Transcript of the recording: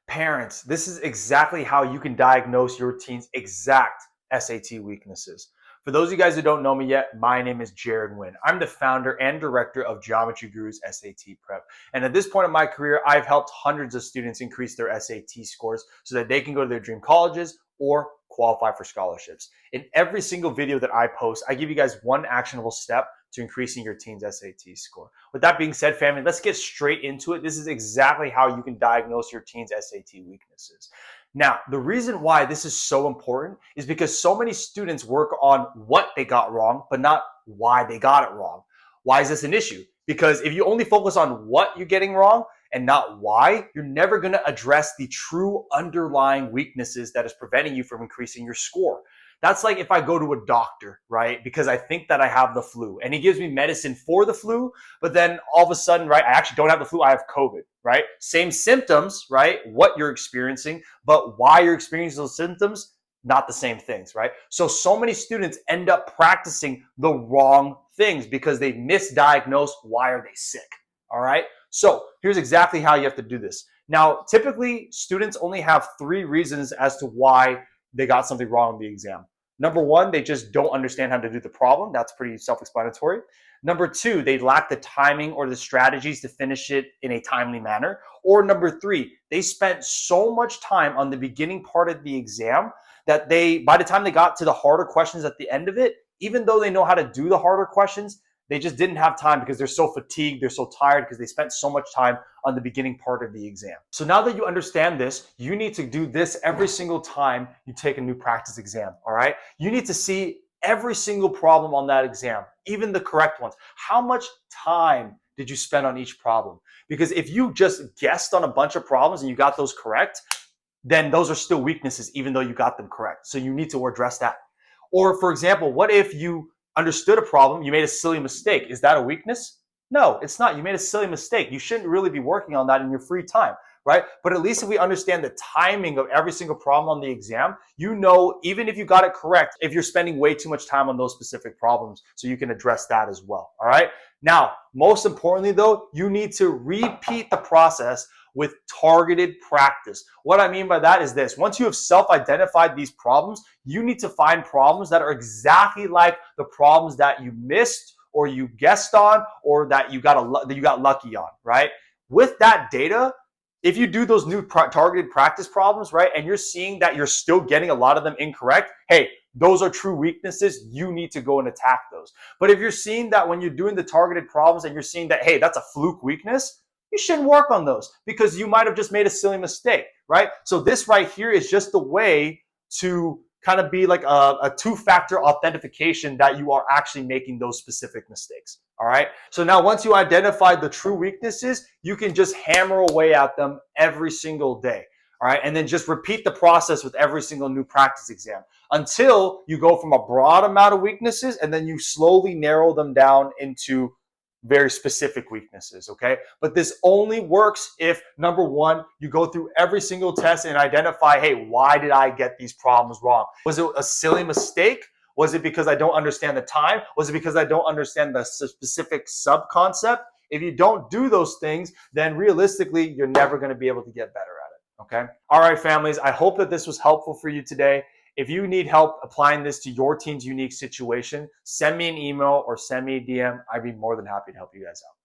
Parents, this is exactly how you can diagnose your teen's exact SAT weaknesses. For those of you guys who don't know me yet, my name is Jared Nguyen. I'm the founder and director of Geometry Guru's SAT Prep. And at this point in my career, I've helped hundreds of students increase their SAT scores so that they can go to their dream colleges or qualify for scholarships. In every single video that I post, I give you guys one actionable step to increasing your teen's SAT score. With that being said, family, let's get straight into it. This is exactly how you can diagnose your teen's SAT weaknesses. Now, the reason why this is so important is because so many students work on what they got wrong, but not why they got it wrong. Why is this an issue? Because if you only focus on what you're getting wrong and not why, you're never going to address the true underlying weaknesses that is preventing you from increasing your score. That's like if I go to a doctor, right? Because I think that I have the flu and he gives me medicine for the flu, but then all of a sudden, right, I actually don't have the flu, I have COVID, right? Same symptoms, right? What you're experiencing, but why you're experiencing those symptoms, not the same things, right? So many students end up practicing the wrong things because they misdiagnosed why are they sick, all right? So here's exactly how you have to do this. Now, typically students only have 3 reasons as to why they got something wrong in the exam. Number 1, they just don't understand how to do the problem. That's pretty self-explanatory. Number 2, they lack the timing or the strategies to finish it in a timely manner. Or number 3, they spent so much time on the beginning part of the exam that by the time they got to the harder questions at the end of it, even though they know how to do the harder questions, they just didn't have time because they're so fatigued, they're so tired because they spent so much time on the beginning part of the exam. So now that you understand this, you need to do this every single time you take a new practice exam, all right? You need to see every single problem on that exam, even the correct ones. How much time did you spend on each problem? Because if you just guessed on a bunch of problems and you got those correct, then those are still weaknesses even though you got them correct. So you need to address that. Or for example, what if you understood a problem, you made a silly mistake? Is that a weakness? No, it's not. You made a silly mistake. You shouldn't really be working on that in your free time, right? But at least if we understand the timing of every single problem on the exam, you know, even if you got it correct, if you're spending way too much time on those specific problems, so you can address that as well, all right? Now, most importantly though, you need to repeat the process with targeted practice. What I mean by that is this: once you have self-identified these problems, you need to find problems that are exactly like the problems that you missed or you guessed on or that you got lucky on, right? With that data, if you do those new targeted practice problems, right, and you're seeing that you're still getting a lot of them incorrect, hey, those are true weaknesses. You need to go and attack those. But if you're seeing that when you're doing the targeted problems and you're seeing that, hey, that's a fluke weakness, you shouldn't work on those because you might have just made a silly mistake, right? So this right here is just a way to kind of be like a 2-factor authentication that you are actually making those specific mistakes, all right? So now once you identify the true weaknesses, you can just hammer away at them every single day, all right? And then just repeat the process with every single new practice exam until you go from a broad amount of weaknesses and then you slowly narrow them down into very specific weaknesses, okay? But this only works if, number 1, you go through every single test and identify, hey, why did I get these problems wrong? Was it a silly mistake? Was it because I don't understand the time? Was it because I don't understand the specific sub-concept? If you don't do those things, then realistically, you're never going to be able to get better at it, okay? All right, families, I hope that this was helpful for you today. If you need help applying this to your teen's unique situation, send me an email or send me a DM. I'd be more than happy to help you guys out.